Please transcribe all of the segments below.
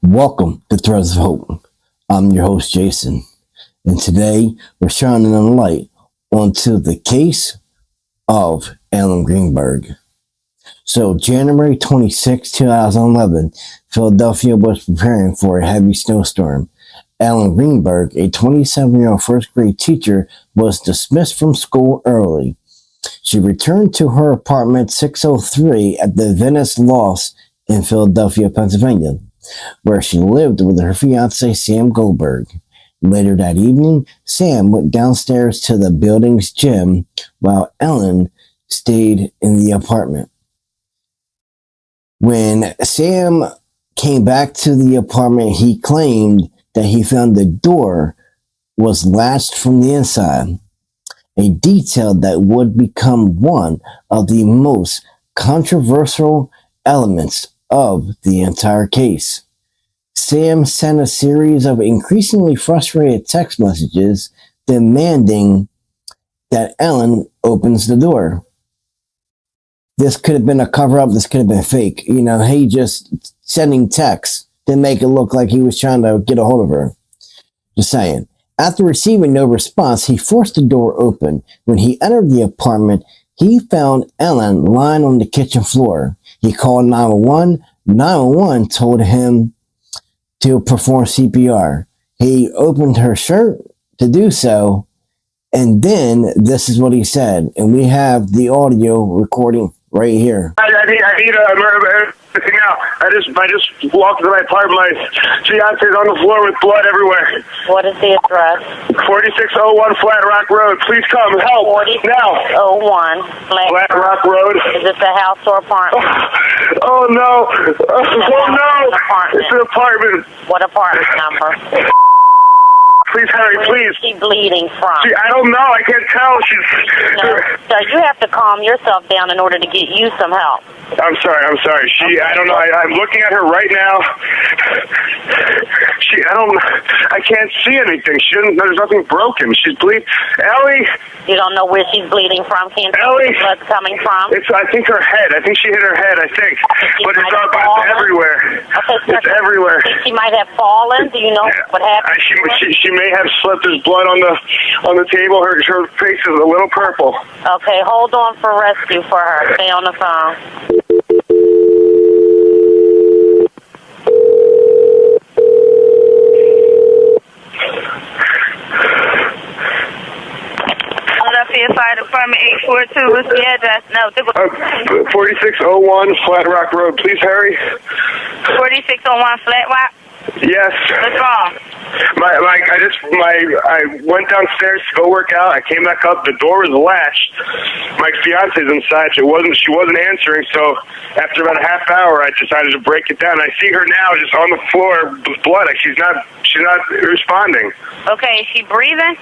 Welcome to Threads of Hope. I'm your host, Jason, and today we're shining a light onto the case of Ellen Greenberg. So, January 26, 2011, Philadelphia was preparing for a heavy snowstorm. Ellen Greenberg, a 27-year-old first-grade teacher, was dismissed from school early. She returned to her apartment 603 at the Venice Lofts in Philadelphia, Pennsylvania, where she lived with her fiancé, Sam Goldberg. Later that evening, Sam went downstairs to the building's gym while Ellen stayed in the apartment. When Sam came back to the apartment, he claimed that he found the door was latched from the inside, a detail that would become one of the most controversial elements of the entire case. Sam sent a series of increasingly frustrated text messages demanding that Ellen opens the door. This could have been a cover-up. This could have been fake. He just sending texts to make it look like he was trying to get a hold of her. Just saying. After receiving no response, he forced the door open. When he entered the apartment, he found Ellen lying on the kitchen floor. He called 911. 911 told him to perform CPR. He opened her shirt to do so, and then this is what he said. And we have the audio recording right here. I need everything out. I just walked to my apartment. My fiance's on the floor with blood everywhere. What is the address? 4601 Flat Rock Road. Please come help now. 4601 Flat Rock Road. Is this a house or apartment? Oh no! Oh no! It's an apartment. What apartment number? Please hurry, please. Where is she bleeding from? I don't know. I can't tell. So you have to calm yourself down in order to get you some help. I'm sorry. I don't know. I'm looking at her right now. I can't see anything. There's nothing broken. She's bleeding. Ellie! You don't know where she's bleeding from? Can't tell where the blood's coming from? I think her head. I think she hit her head, But it's everywhere. Okay, it's everywhere. She might have fallen. Do you know what happened? She may have slipped. There's blood on the table. Her face is a little purple. Okay, hold on for rescue for her. Stay on the phone. Philadelphia Fire Department 842. What's the address? No, 4601 Flat Rock Road. Please hurry. 4601 Flat Rock. Yes. What's wrong? I went downstairs to go work out. I came back up. The door was latched. My fiance's inside. She wasn't answering. So after about a half hour, I decided to break it down. I see her now, just on the floor with blood. She's not responding. Okay, is she breathing?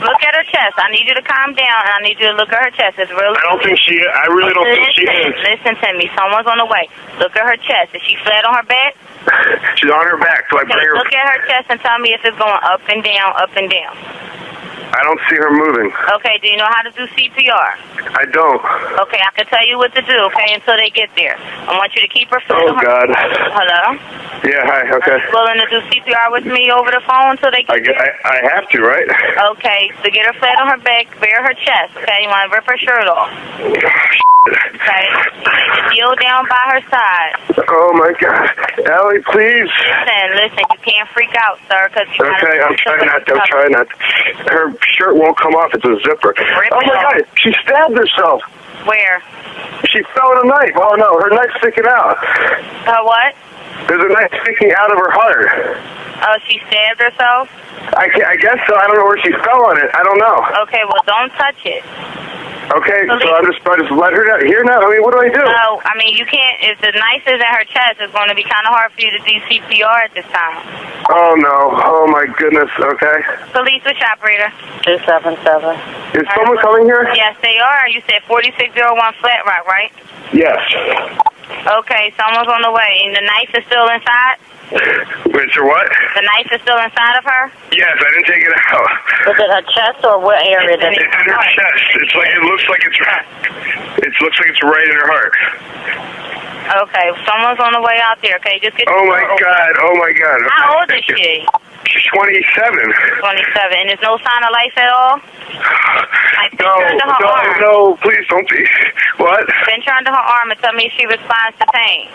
Look at her chest. I need you to calm down, and I need you to look at her chest. It's really. I really don't think she is. Listen to me. Someone's on the way. Look at her chest. Is she flat on her back? She's on her back. So I bring her. Look at her chest and tell me if it's going up and down, up and down. I don't see her moving. Okay, do you know how to do CPR? I don't. Okay, I can tell you what to do, okay, until they get there. I want you to keep her flat on her... God. Hello? Yeah, hi, okay. Are you willing to do CPR with me over the phone until they get there? I have to, right? Okay, so get her flat on her back, bare her chest, okay? You want to rip her shirt off. Okay? Kneel down by her side. Oh, my God. Ellie, please. Listen, you can't freak out, sir, because you... Okay, I'm trying not. Her shirt won't come off. It's a zipper. Oh, my God. She stabbed herself. Where? She fell with a knife. Oh, no. Her knife's sticking out. Her what? There's a knife sticking out of her heart. Oh, she stabbed herself? I guess so. I don't know where she fell on it. I don't know. Okay, well, don't touch it. Okay, so I just let her here now. I mean, what do I do? No, I mean, you can't. If the knife is in her chest, it's going to be kind of hard for you to do CPR at this time. Oh, no. Oh, my goodness. Okay. Police, which operator? 277. Is someone coming here? Yes, they are. You said 4601 Flat Rock, right? Yes. Okay, someone's on the way. And the knife is still inside? Wait, so what? The knife is still inside of her? Yes, I didn't take it out. Was it her chest or what area? It's in her chest. It looks like it's right in her heart. Okay, someone's on the way out there, okay? Just get Oh my God. Oh my God. How old is she? She's 27. 27. And there's no sign of life at all? Like, No, please don't be. What? Pinch her under her arm and tell me if she responds to pain.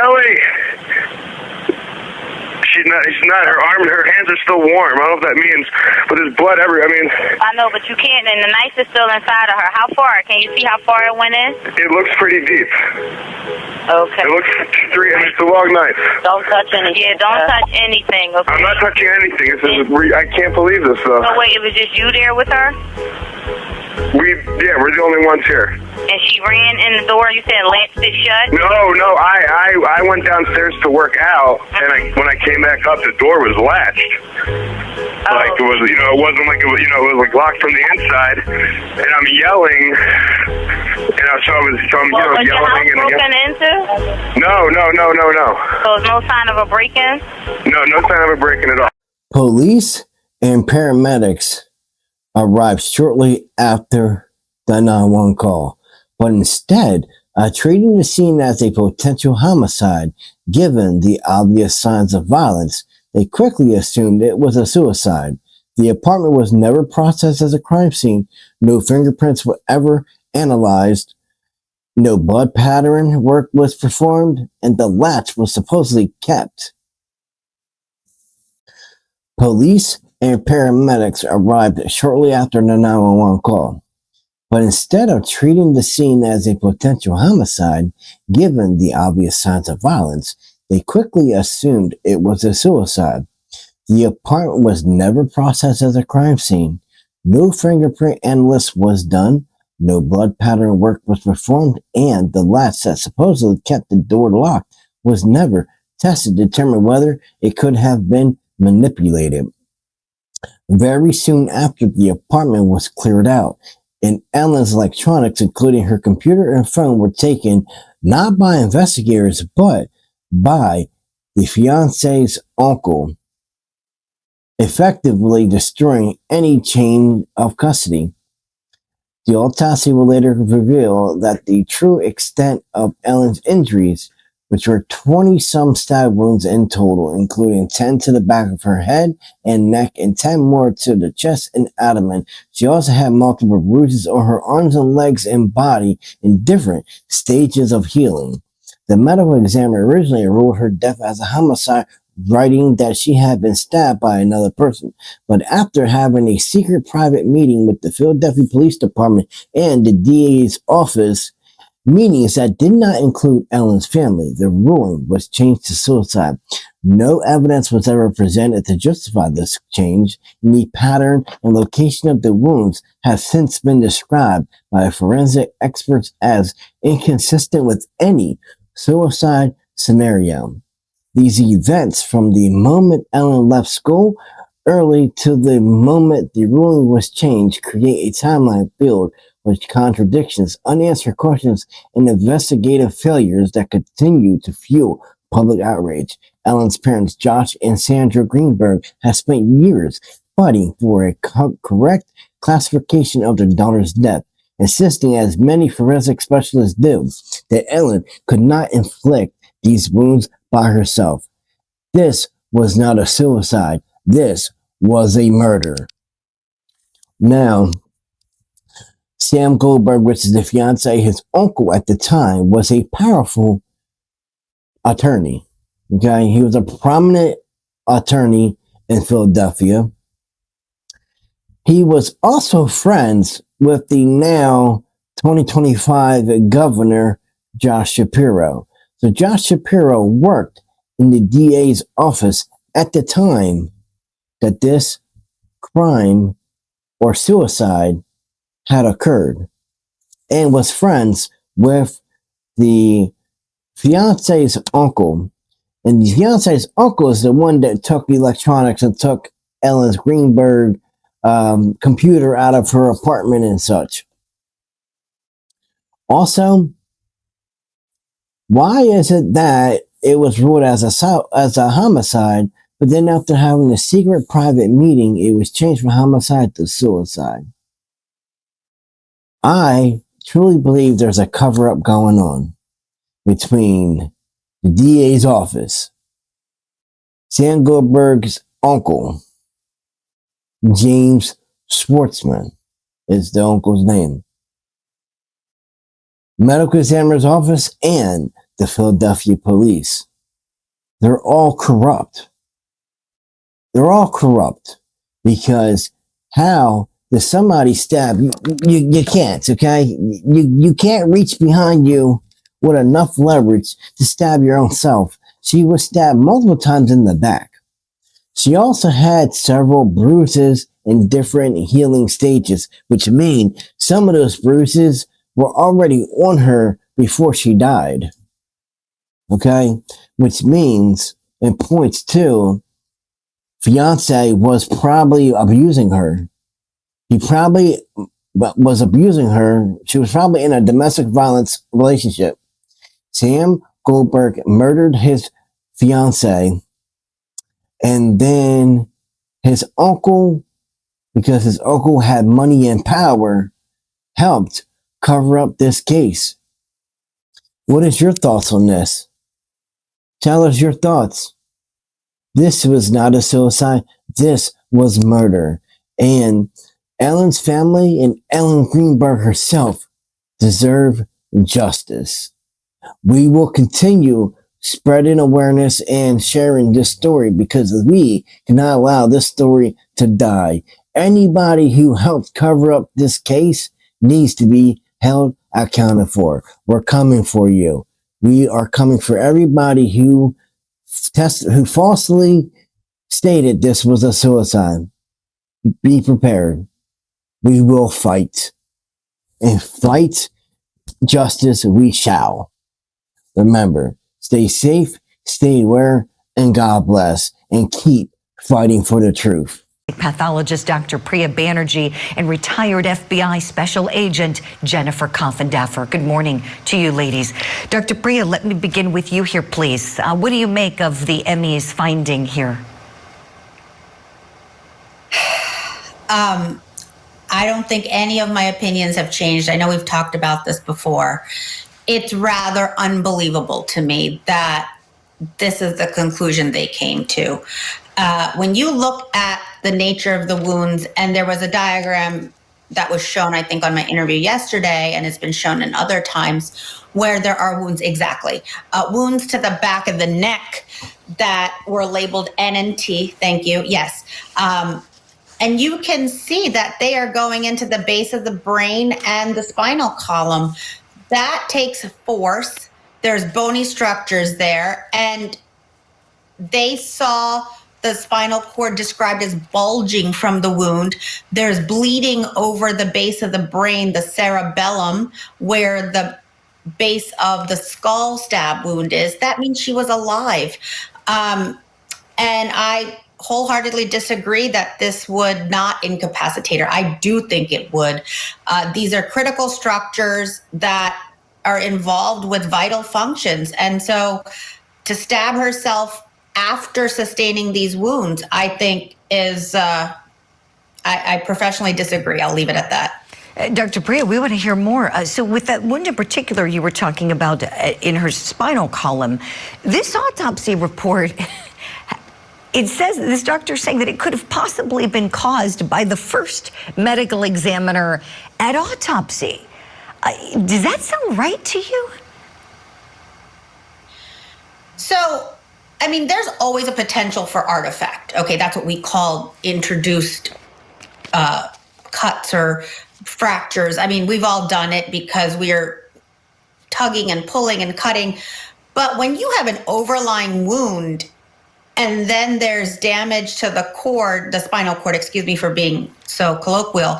Ellie. She's not, her arm, her hands are still warm. I don't know what that means, but there's blood everywhere. I know, but you can't, and the knife is still inside of her. How far? Can you see how far it went in? It looks pretty deep. Okay. It looks it's a long knife. Don't touch anything. Yeah, don't touch anything, okay? I'm not touching anything. I can't believe this, though. So wait, it was just you there with her? We're the only ones here. And she ran in the door, you said latched it shut? No, I went downstairs to work out, and when I came back up, the door was latched. Like it was, it wasn't like it was, it was like locked from the inside, and I'm yelling, so I'm was yelling. Your house broken into? No. So there's no sign of a break-in? No sign of a break-in at all. Police and paramedics arrived shortly after the 911 call, but instead treating the scene as a potential homicide. Given the obvious signs of violence, they quickly assumed it was a suicide. The apartment was never processed as a crime scene. No fingerprints were ever analyzed. No blood pattern work was performed, and the latch was supposedly kept. Police and paramedics arrived shortly after the 911 call, but instead of treating the scene as a potential homicide, given the obvious signs of violence, they quickly assumed it was a suicide. The apartment was never processed as a crime scene. No fingerprint analysis was done. No blood pattern work was performed, and the latch that supposedly kept the door locked was never tested to determine whether it could have been manipulated. Very soon after, the apartment was cleared out, and Ellen's electronics, including her computer and phone, were taken not by investigators, but by the fiance's uncle, effectively destroying any chain of custody. The autopsy will later reveal that the true extent of Ellen's injuries, which were 20-some stab wounds in total, including 10 to the back of her head and neck and 10 more to the chest and abdomen. She also had multiple bruises on her arms and legs and body in different stages of healing. The medical examiner originally ruled her death as a homicide, writing that she had been stabbed by another person. But after having a secret private meeting with the Philadelphia Police Department and the DA's office, meetings that did not include Ellen's family, the ruling was changed to suicide. No evidence was ever presented to justify this change, and the pattern and location of the wounds have since been described by forensic experts as inconsistent with any suicide scenario. These events, from the moment Ellen left school early to the moment the ruling was changed, create a timeline filled with contradictions, unanswered questions, and investigative failures that continue to fuel public outrage. Ellen's parents, Josh and Sandra Greenberg, have spent years fighting for a correct classification of their daughter's death, insisting, as many forensic specialists do, that Ellen could not inflict these wounds by herself. This was not a suicide. This was a murder. Now, Sam Goldberg, which is the fiance, his uncle at the time, was a powerful attorney. Okay, he was a prominent attorney in Philadelphia. He was also friends with the now 2025 governor, Josh Shapiro. So Josh Shapiro worked in the DA's office at the time that this crime or suicide had occurred, and was friends with the fiance's uncle. And the fiance's uncle is the one that took electronics and took Ellen Greenberg computer out of her apartment and such. Also, why is it that it was ruled as a homicide, but then after having a secret private meeting, it was changed from homicide to suicide? I truly believe there's a cover-up going on between the DA's office, Sam Goldberg's uncle, James Schwartzman is the uncle's name, medical examiner's office, and the Philadelphia police. They're all corrupt. They're all corrupt because how does somebody stab you? You can't, okay? You can't reach behind you with enough leverage to stab your own self. She was stabbed multiple times in the back. She also had several bruises in different healing stages, which mean some of those bruises were already on her before she died. Okay? Which means, and points to, fiance was probably abusing her. He probably was abusing her. She was probably in a domestic violence relationship. Sam Goldberg murdered his fiance, and then his uncle, because his uncle had money and power, helped cover up this case. What is your thoughts on this? Tell us your thoughts. This was not a suicide. This was murder. And Ellen's family and Ellen Greenberg herself deserve justice. We will continue spreading awareness and sharing this story because we cannot allow this story to die. Anybody who helped cover up this case needs to be held accounted for. We're coming for you. We are coming for everybody who falsely stated this was a suicide. Be prepared. We will fight. And fight justice we shall. Remember, stay safe, stay aware, and God bless. And keep fighting for the truth. Pathologist Dr. Priya Banerjee and retired FBI Special Agent Jennifer Coffin-Daffer. Good morning to you, ladies. Dr. Priya, let me begin with you here, please. What do you make of the ME's finding here? I don't think any of my opinions have changed. I know we've talked about this before. It's rather unbelievable to me that this is the conclusion they came to. When you look at the nature of the wounds, and there was a diagram that was shown, I think, on my interview yesterday, and it's been shown in other times, where there are wounds, exactly. Wounds to the back of the neck that were labeled N and T, thank you, yes. And you can see that they are going into the base of the brain and the spinal column. That takes force. There's bony structures there, and they saw the spinal cord described as bulging from the wound. There's bleeding over the base of the brain, the cerebellum, where the base of the skull stab wound is. That means she was alive. And I wholeheartedly disagree that this would not incapacitate her. I do think it would. These are critical structures that are involved with vital functions. And so to stab herself after sustaining these wounds, I think is, I professionally disagree. I'll leave it at that. Dr. Priya, we want to hear more. So with that wound in particular you were talking about in her spinal column, this autopsy report, it says, this doctor saying that it could have possibly been caused by the first medical examiner at autopsy. Does that sound right to you? So, I mean, there's always a potential for artifact. Okay, that's what we call introduced cuts or fractures. I mean, we've all done it because we are tugging and pulling and cutting. But when you have an overlying wound and then there's damage to the cord, the spinal cord, excuse me for being so colloquial,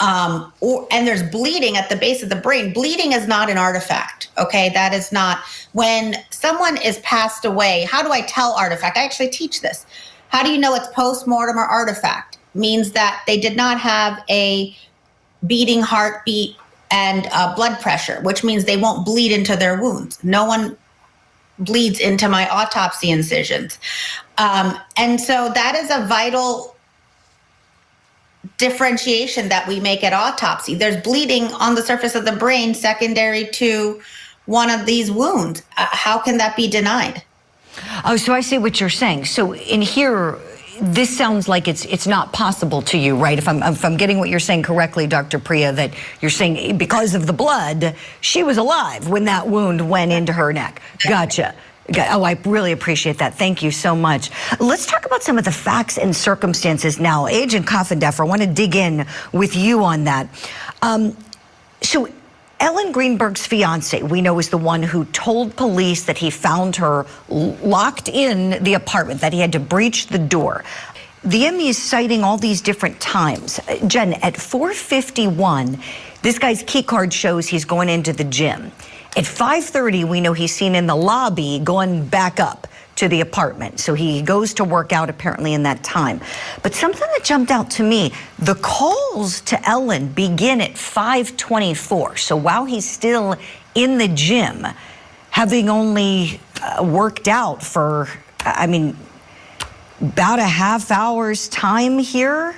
and there's bleeding at the base of the brain. Bleeding is not an artifact, okay? That is not. When someone is passed away, how do I tell artifact? I actually teach this. How do you know it's post-mortem or artifact? Means that they did not have a beating heartbeat and blood pressure, which means they won't bleed into their wounds. No one bleeds into my autopsy incisions. And so that is a vital differentiation that we make at autopsy. There's bleeding on the surface of the brain secondary to one of these wounds. How can that be denied? Oh, so I see what you're saying. So in here, this sounds like it's not possible to you, right? If I'm getting what you're saying correctly, Dr. Priya, that you're saying because of the blood, she was alive when that wound went into her neck. Gotcha. Oh, I really appreciate that. Thank you so much. Let's talk about some of the facts and circumstances now. Agent Coffindeffer, I want to dig in with you on that. So Ellen Greenberg's fiance, we know, is the one who told police that he found her locked in the apartment, that he had to breach the door. The ME is citing all these different times. Jen, at 4:51, this guy's key card shows he's going into the gym. At 5:30, we know he's seen in the lobby going back up to the apartment. So he goes to work out apparently in that time. But something that jumped out to me, the calls to Ellen begin at 5:24. So while he's still in the gym, having only worked out for, about a half hour's time here,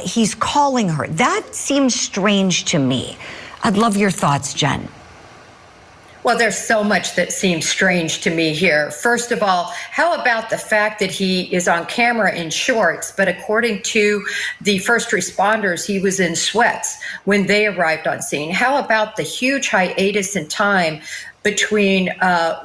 he's calling her. That seems strange to me. I'd love your thoughts, Jen. Well, there's so much that seems strange to me here. First of all, how about the fact that he is on camera in shorts, but according to the first responders, he was in sweats when they arrived on scene? How about the huge hiatus in time between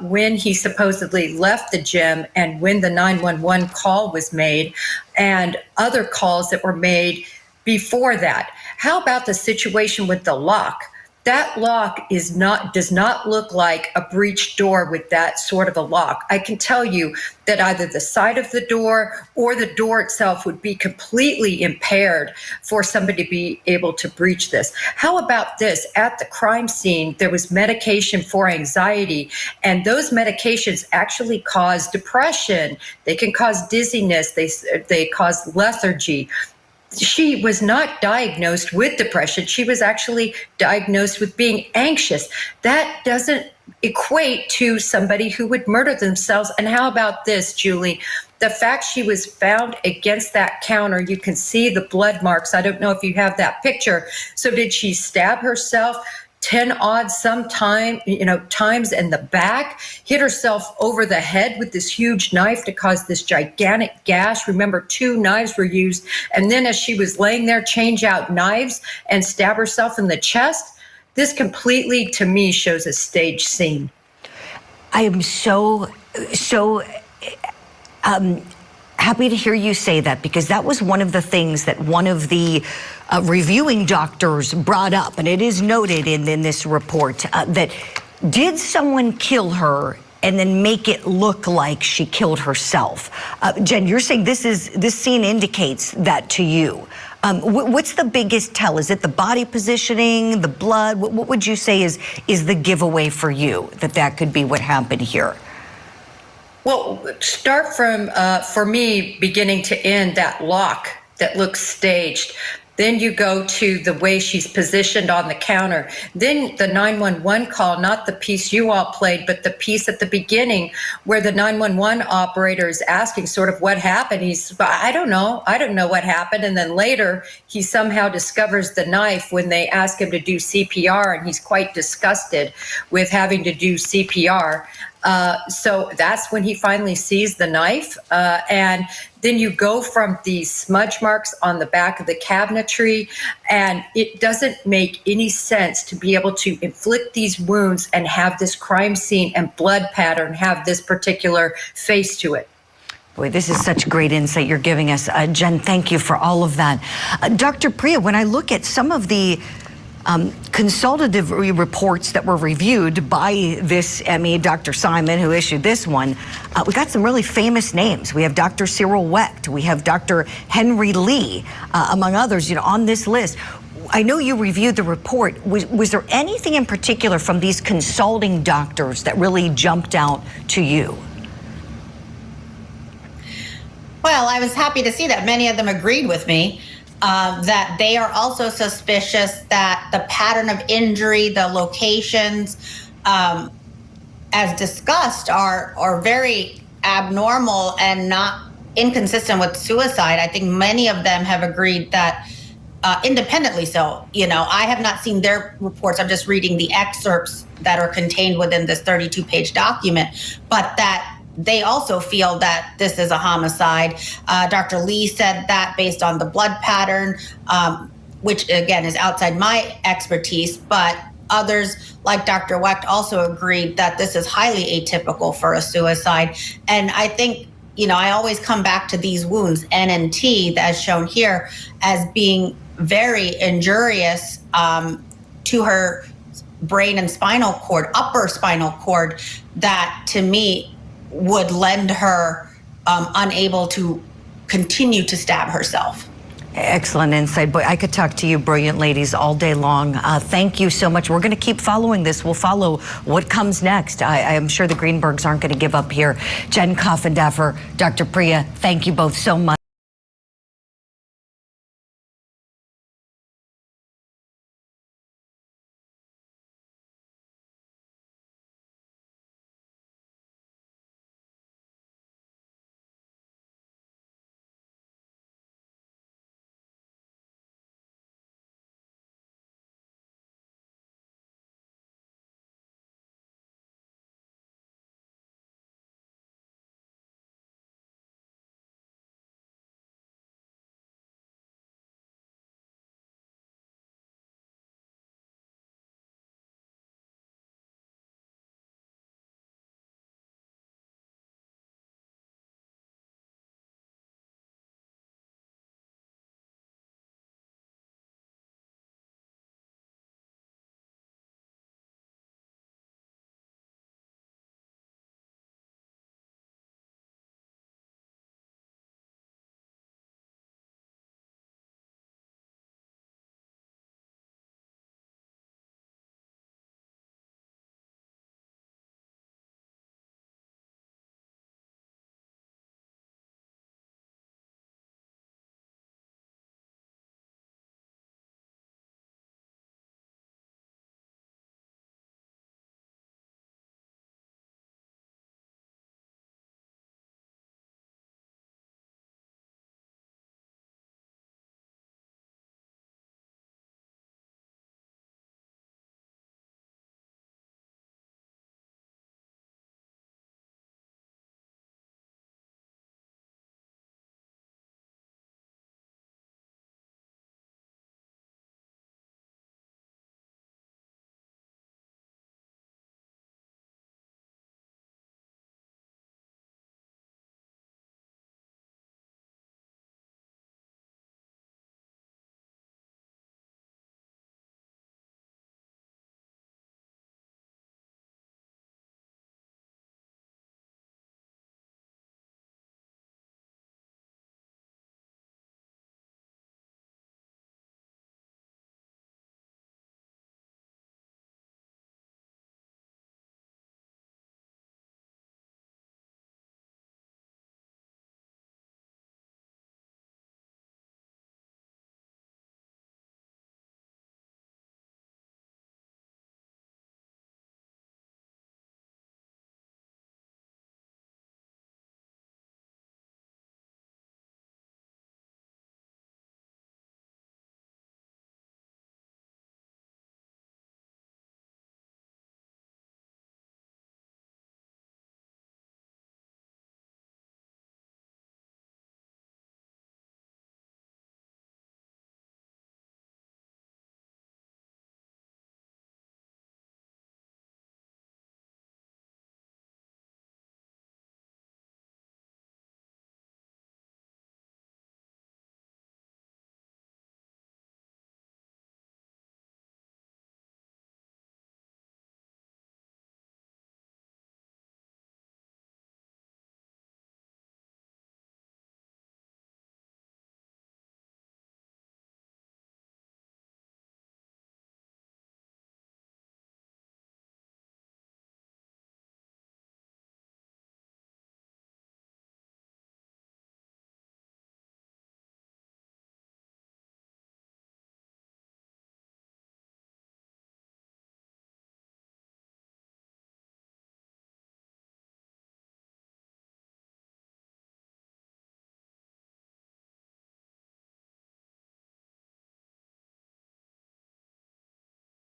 when he supposedly left the gym and when the 911 call was made and other calls that were made before that? How about the situation with the lock? That lock does not look like a breached door with that sort of a lock. I can tell you that either the side of the door or the door itself would be completely impaired for somebody to be able to breach this. How about this? At the crime scene, there was medication for anxiety, and those medications actually cause depression. They can cause dizziness. They cause lethargy. She was not diagnosed with depression. She was actually diagnosed with being anxious. That doesn't equate to somebody who would murder themselves. And how about this, Julie? The fact she was found against that counter, you can see the blood marks. I don't know if you have that picture. So did she stab herself 10 odd times in the back, hit herself over the head with this huge knife to cause this gigantic gash? Remember, 2 knives were used. And then as she was laying there, change out knives and stab herself in the chest. This completely, to me, shows a staged scene. I am so happy to hear you say that, because that was one of the things that one of the reviewing doctors brought up, and it is noted in this report, that did someone kill her and then make it look like she killed herself? Jen, you're saying this scene indicates that to you. What's the biggest tell? Is it the body positioning, the blood? What would you say is the giveaway for you that could be what happened here? Well, start from, for me, beginning to end, that lock that looks staged. Then you go to the way she's positioned on the counter. Then the 911 call, not the piece you all played, but the piece at the beginning where the 911 operator is asking sort of what happened. He's, I don't know what happened. And then later he somehow discovers the knife when they ask him to do CPR, and he's quite disgusted with having to do CPR. So that's when he finally sees the knife. And then you go from these smudge marks on the back of the cabinetry, and it doesn't make any sense to be able to inflict these wounds and have this crime scene and blood pattern have this particular face to it. Boy, this is such great insight you're giving us. Jen, thank you for all of that. Dr. Priya, when I look at some of the consultative reports that were reviewed by this ME, Dr. Simon, who issued this one, we got some really famous names. We have Dr. Cyril Wecht, we have Dr. Henry Lee, among others, on this list. I know you reviewed the report. Was there anything in particular from these consulting doctors that really jumped out to you? Well, I was happy to see that many of them agreed with me. That they are also suspicious that the pattern of injury, the locations, as discussed, are very abnormal and not inconsistent with suicide. I think many of them have agreed that independently so. You know, I have not seen their reports. I'm just reading the excerpts that are contained within this 32-page document, but that they also feel that this is a homicide. Dr. Lee said that based on the blood pattern, which again is outside my expertise, but others like Dr. Wecht also agreed that this is highly atypical for a suicide. And I think, you know, I always come back to these wounds, N and T, as shown here, as being very injurious to her brain and spinal cord, upper spinal cord, that to me would lend her unable to continue to stab herself. Excellent insight. Boy, I could talk to you brilliant ladies all day long. Thank you so much. We're going to keep following this. We'll follow what comes next. I am sure the Greenbergs aren't going to give up here. Jen Coffindaffer, Dr. Priya, thank you both so much.